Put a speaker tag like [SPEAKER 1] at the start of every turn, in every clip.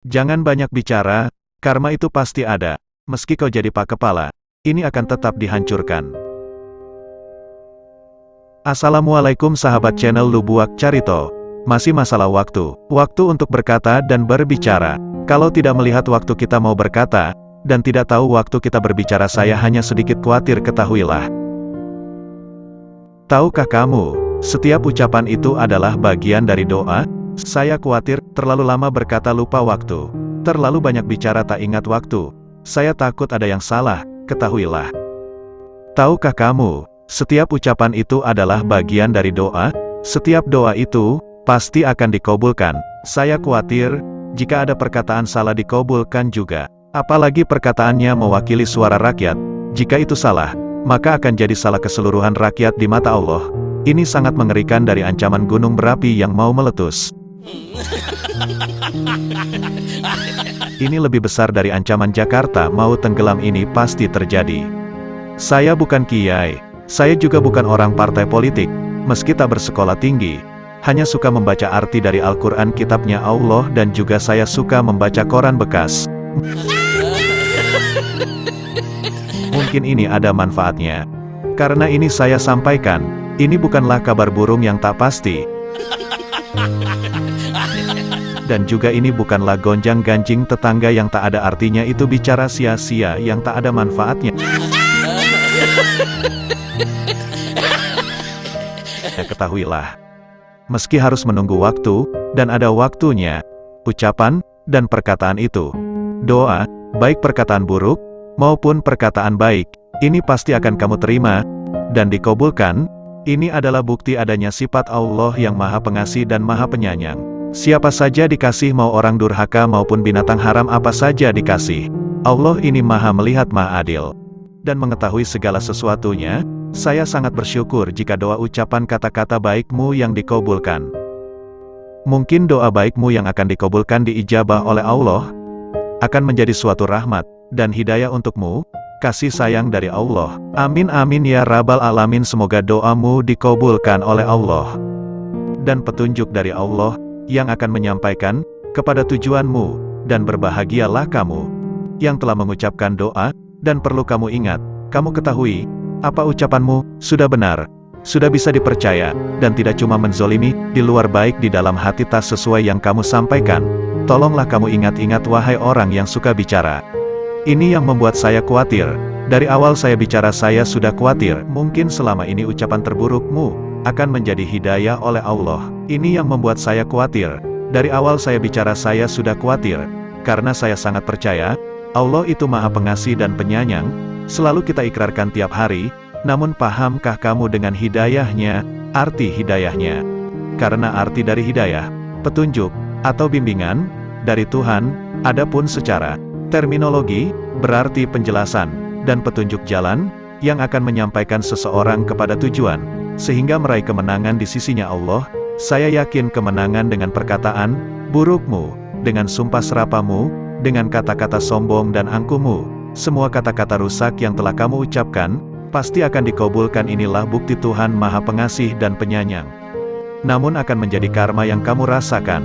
[SPEAKER 1] Jangan banyak bicara, karma itu pasti ada. Meski kau jadi pak kepala, ini akan tetap dihancurkan. Assalamualaikum sahabat channel Lubuak Carito. Masih masalah waktu. Waktu untuk berkata dan berbicara. Kalau tidak melihat waktu kita mau berkata, dan tidak tahu waktu kita berbicara, saya hanya sedikit khawatir, ketahuilah. Tahukah kamu, setiap ucapan itu adalah bagian dari doa? Saya khawatir, terlalu lama berkata lupa waktu. Terlalu banyak bicara tak ingat waktu. Saya takut ada yang salah, ketahuilah. Tahukah kamu, setiap ucapan itu adalah bagian dari doa? Setiap doa itu, pasti akan dikabulkan. Saya khawatir, jika ada perkataan salah dikabulkan juga. Apalagi perkataannya mewakili suara rakyat. Jika itu salah, maka akan jadi salah keseluruhan rakyat di mata Allah. Ini sangat mengerikan, dari ancaman gunung berapi yang mau meletus. Ini lebih besar dari ancaman Jakarta mau tenggelam, ini pasti terjadi. Saya bukan kiai, saya juga bukan orang partai politik, meski tak bersekolah tinggi. Hanya suka membaca arti dari Al-Quran, kitabnya Allah, dan juga saya suka membaca koran bekas. Mungkin ini ada manfaatnya. Karena ini saya sampaikan, ini bukanlah kabar burung yang tak pasti. Dan juga ini bukanlah gonjang-ganjing tetangga yang tak ada artinya, itu bicara sia-sia yang tak ada manfaatnya. Ya, ketahuilah. Meski harus menunggu waktu, dan ada waktunya, ucapan, dan perkataan itu, doa, baik perkataan buruk, maupun perkataan baik, ini pasti akan kamu terima, dan dikabulkan. Ini adalah bukti adanya sifat Allah yang Maha Pengasih dan Maha Penyayang. Siapa saja dikasih, mau orang durhaka maupun binatang haram, apa saja dikasih. Allah ini Maha melihat, Maha adil, dan mengetahui segala sesuatunya. Saya sangat bersyukur jika doa, ucapan, kata-kata baikmu yang dikabulkan. Mungkin doa baikmu yang akan dikabulkan diijabah oleh Allah, akan menjadi suatu rahmat, dan hidayah untukmu, kasih sayang dari Allah. Amin amin ya rabbal alamin. Semoga doamu dikabulkan oleh Allah, dan petunjuk dari Allah, yang akan menyampaikan kepada tujuanmu, dan berbahagialah kamu yang telah mengucapkan doa. Dan perlu kamu ingat, kamu ketahui, apa ucapanmu sudah benar, sudah bisa dipercaya, dan tidak cuma menzolimi, di luar baik, di dalam hati tak sesuai yang kamu sampaikan. Tolonglah kamu ingat-ingat, wahai orang yang suka bicara. Ini yang membuat saya khawatir. Dari awal saya bicara, saya sudah khawatir, mungkin selama ini ucapan terburukmu akan menjadi hidayah oleh Allah. Ini yang membuat saya khawatir. Dari awal saya bicara, saya sudah khawatir, karena saya sangat percaya, Allah itu Maha Pengasih dan Penyayang. Selalu kita ikrarkan tiap hari, namun pahamkah kamu dengan hidayahnya, arti hidayahnya? Karena arti dari hidayah, petunjuk, atau bimbingan, dari Tuhan. Adapun secara terminologi, berarti penjelasan, dan petunjuk jalan, yang akan menyampaikan seseorang kepada tujuan, sehingga meraih kemenangan di sisinya Allah. Saya yakin kemenangan dengan perkataan burukmu, dengan sumpah serapamu, dengan kata-kata sombong dan angkuhmu. Semua kata-kata rusak yang telah kamu ucapkan, pasti akan dikabulkan. Inilah bukti Tuhan Maha Pengasih dan Penyayang. Namun akan menjadi karma yang kamu rasakan.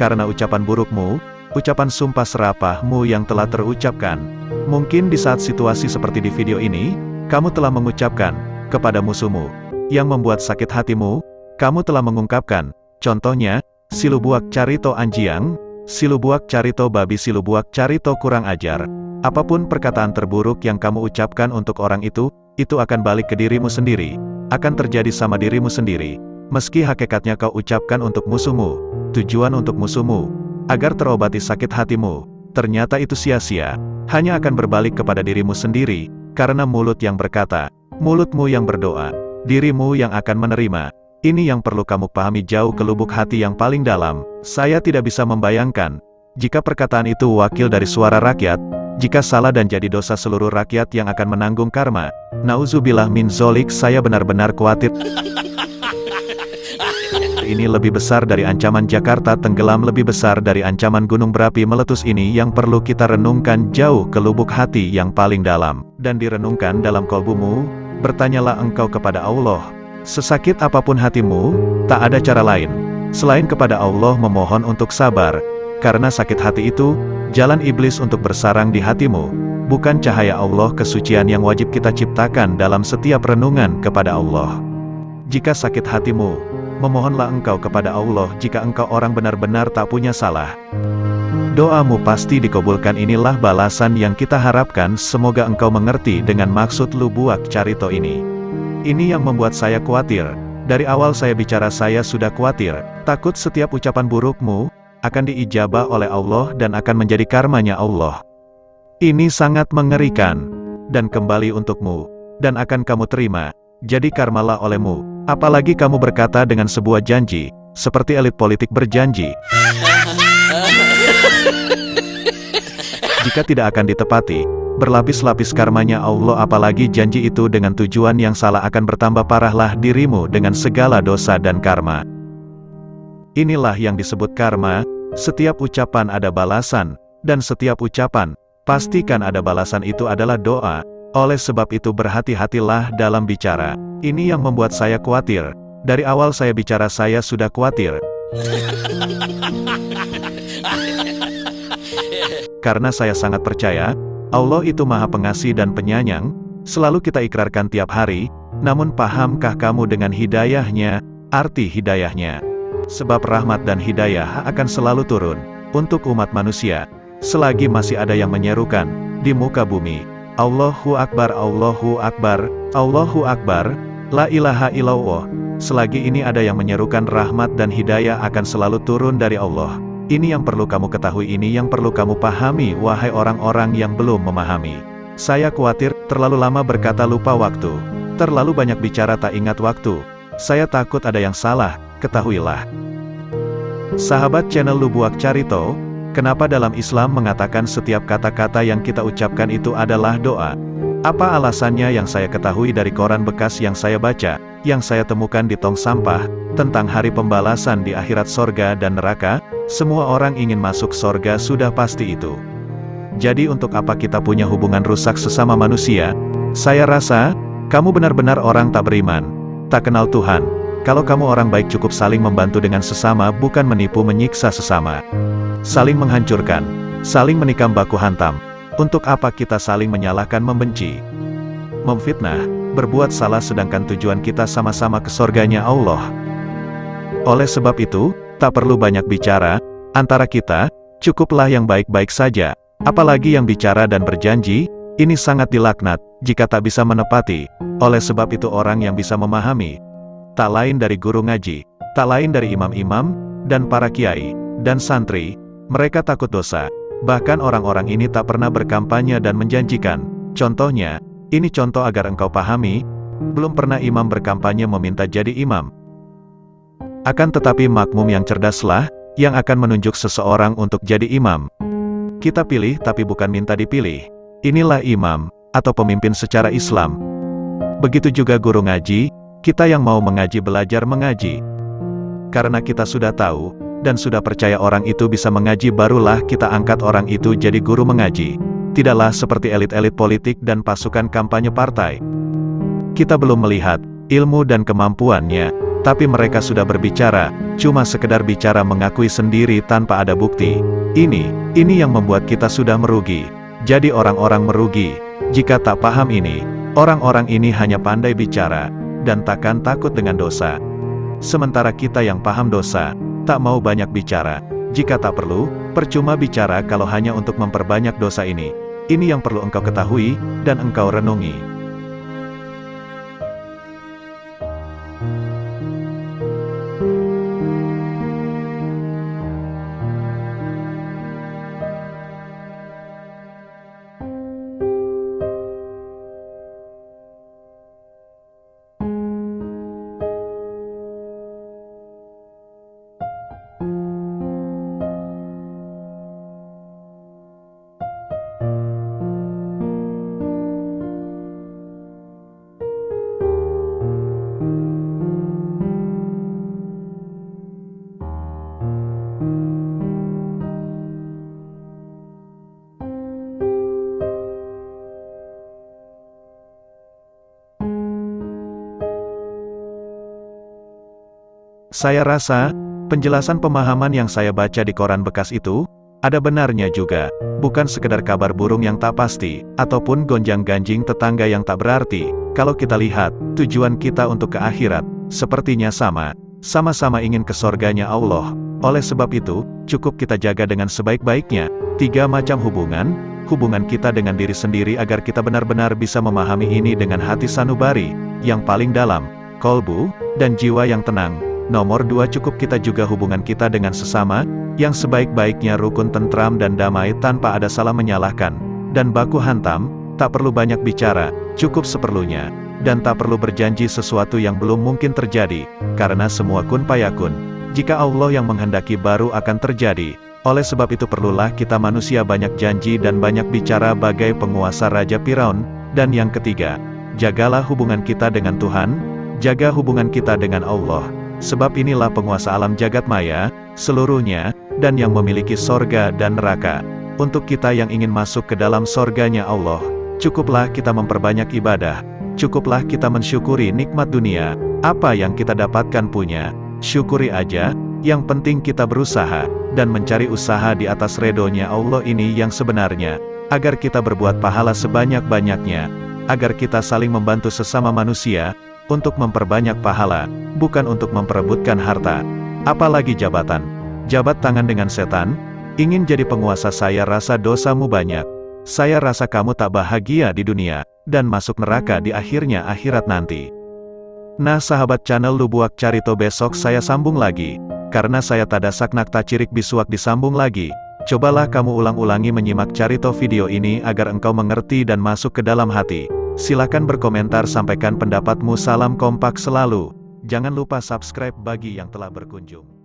[SPEAKER 1] Karena ucapan burukmu, ucapan sumpah serapahmu yang telah terucapkan. Mungkin di saat situasi seperti di video ini, kamu telah mengucapkan kepada musuhmu, yang membuat sakit hatimu, kamu telah mengungkapkan. Contohnya, si Lubuak Carito anjiang, si Lubuak Carito babi, si Lubuak Carito kurang ajar. Apapun perkataan terburuk yang kamu ucapkan untuk orang itu akan balik ke dirimu sendiri. Akan terjadi sama dirimu sendiri. Meski hakikatnya kau ucapkan untuk musuhmu, tujuan untuk musuhmu, agar terobati sakit hatimu, ternyata itu sia-sia. Hanya akan berbalik kepada dirimu sendiri, karena mulut yang berkata, mulutmu yang berdoa, dirimu yang akan menerima. Ini yang perlu kamu pahami jauh ke lubuk hati yang paling dalam. Saya tidak bisa membayangkan, jika perkataan itu wakil dari suara rakyat, jika salah dan jadi dosa, seluruh rakyat yang akan menanggung karma. Nauzubillah min zolik. Saya benar-benar khawatir. Ini lebih besar dari ancaman Jakarta tenggelam, lebih besar dari ancaman gunung berapi meletus. Ini yang perlu kita renungkan jauh ke lubuk hati yang paling dalam, dan direnungkan dalam kolbumu. Bertanyalah engkau kepada Allah. Sesakit apapun hatimu, tak ada cara lain selain kepada Allah memohon untuk sabar, Karena sakit hati itu, jalan iblis untuk bersarang di hatimu, bukan cahaya Allah kesucian yang wajib kita ciptakan dalam setiap renungan kepada Allah. Jika sakit hatimu, memohonlah engkau kepada Allah jika engkau orang benar-benar tak punya salah. Doamu pasti dikabulkan. Inilah balasan yang kita harapkan. Semoga engkau mengerti dengan maksud Lubuak Carito ini. Ini yang membuat saya khawatir. Dari awal saya bicara saya sudah khawatir, takut setiap ucapan burukmu akan diijabah oleh Allah dan akan menjadi karmanya Allah. Ini sangat mengerikan, dan kembali untukmu, dan akan kamu terima, jadi karmalah olehmu. Apalagi kamu berkata dengan sebuah janji, seperti elit politik berjanji. Jika tidak akan ditepati, berlapis-lapis karmanya Allah. Apalagi janji itu dengan tujuan yang salah, akan bertambah parahlah dirimu dengan segala dosa dan karma. Inilah yang disebut karma. Setiap ucapan ada balasan, dan setiap ucapan, pastikan ada balasan, itu adalah doa. Oleh sebab itu berhati-hatilah dalam bicara. Ini yang membuat saya khawatir. Dari awal saya bicara saya sudah khawatir. Karena saya sangat percaya, Allah itu Maha Pengasih dan Penyayang, selalu kita ikrarkan tiap hari, namun pahamkah kamu dengan hidayahnya, arti hidayahnya? Sebab rahmat dan hidayah akan selalu turun untuk umat manusia, selagi masih ada yang menyerukan di muka bumi, Allahu Akbar, Allahu Akbar, Allahu Akbar, La ilaha illallah. Selagi ini ada yang menyerukan, rahmat dan hidayah akan selalu turun dari Allah. Ini yang perlu kamu ketahui, ini yang perlu kamu pahami, wahai orang-orang yang belum memahami. Saya khawatir, terlalu lama berkata lupa waktu, terlalu banyak bicara tak ingat waktu. Saya takut ada yang salah, ketahuilah. Sahabat channel Lubuak Carito, kenapa dalam Islam mengatakan setiap kata-kata yang kita ucapkan itu adalah doa? Apa alasannya? Yang saya ketahui dari koran bekas yang saya baca, yang saya temukan di tong sampah, tentang hari pembalasan di akhirat, sorga dan neraka. Semua orang ingin masuk sorga, sudah pasti itu. Jadi untuk apa kita punya hubungan rusak sesama manusia? Saya rasa, kamu benar-benar orang tak beriman, tak kenal Tuhan. Kalau kamu orang baik cukup saling membantu dengan sesama, bukan menipu menyiksa sesama. Saling menghancurkan, saling menikam baku hantam. Untuk apa kita saling menyalahkan, membenci, memfitnah, berbuat salah sedangkan tujuan kita sama-sama ke sorganya Allah. Oleh sebab itu, tak perlu banyak bicara, antara kita, cukuplah yang baik-baik saja. Apalagi yang bicara dan berjanji, ini sangat dilaknat, jika tak bisa menepati. Oleh sebab itu orang yang bisa memahami, tak lain dari guru ngaji, tak lain dari imam-imam, dan para kiai, dan santri. Mereka takut dosa. Bahkan orang-orang ini tak pernah berkampanye dan menjanjikan. Contohnya, ini contoh agar engkau pahami, belum pernah imam berkampanye meminta jadi imam. Akan tetapi makmum yang cerdaslah, yang akan menunjuk seseorang untuk jadi imam. Kita pilih tapi bukan minta dipilih. Inilah imam, atau pemimpin secara Islam. Begitu juga guru ngaji, kita yang mau mengaji belajar mengaji. Karena kita sudah tahu, dan sudah percaya orang itu bisa mengaji, barulah kita angkat orang itu jadi guru mengaji. Tidaklah seperti elit-elit politik dan pasukan kampanye partai. Kita belum melihat ilmu dan kemampuannya, tapi mereka sudah berbicara, cuma sekedar bicara mengakui sendiri tanpa ada bukti. Ini yang membuat kita sudah merugi. Jadi orang-orang merugi, jika tak paham ini. Orang-orang ini hanya pandai bicara, dan takkan takut dengan dosa. Sementara kita yang paham dosa, tak mau banyak bicara. Jika tak perlu, percuma bicara kalau hanya untuk memperbanyak dosa ini. Ini yang perlu engkau ketahui, dan engkau renungi. Saya rasa, penjelasan pemahaman yang saya baca di koran bekas itu, Ada benarnya juga, bukan sekedar kabar burung yang tak pasti, ataupun gonjang-ganjing tetangga yang tak berarti. Kalau kita lihat, tujuan kita untuk ke akhirat, sepertinya sama-sama ingin ke sorganya Allah. Oleh sebab itu, cukup kita jaga dengan sebaik-baiknya 3 macam hubungan kita dengan diri sendiri agar kita benar-benar bisa memahami ini dengan hati sanubari, yang paling dalam, kolbu, dan jiwa yang tenang. Nomor 2, cukup kita juga hubungan kita dengan sesama, yang sebaik-baiknya rukun, tentram dan damai tanpa ada salah menyalahkan, dan baku hantam, tak perlu banyak bicara, cukup seperlunya, dan tak perlu berjanji sesuatu yang belum mungkin terjadi, karena semua kun payakun. Jika Allah yang menghendaki baru akan terjadi. Oleh sebab itu perlulah kita manusia banyak janji dan banyak bicara bagai penguasa Raja Firaun. Dan yang ketiga, jagalah hubungan kita dengan Tuhan, jaga hubungan kita dengan Allah. Sebab inilah penguasa alam jagat maya, seluruhnya, dan yang memiliki sorga dan neraka. Untuk kita yang ingin masuk ke dalam sorganya Allah, cukuplah kita memperbanyak ibadah, cukuplah kita mensyukuri nikmat dunia, apa yang kita dapatkan punya, syukuri aja, yang penting kita berusaha, dan mencari usaha di atas redonya Allah ini yang sebenarnya, agar kita berbuat pahala sebanyak-banyaknya, agar kita saling membantu sesama manusia, untuk memperbanyak pahala, bukan untuk memperebutkan harta, apalagi jabatan. Jabat tangan dengan setan, ingin jadi penguasa, saya rasa dosamu banyak, saya rasa kamu tak bahagia di dunia, dan masuk neraka di akhirnya akhirat nanti. Nah sahabat channel Lubuak Carito, besok saya sambung lagi. Karena saya tadasak nakta cirik bisuak disambung lagi. Cobalah kamu ulang-ulangi menyimak carito video ini agar engkau mengerti dan masuk ke dalam hati. Silakan berkomentar, sampaikan pendapatmu. Salam kompak selalu. Jangan lupa subscribe bagi yang telah berkunjung.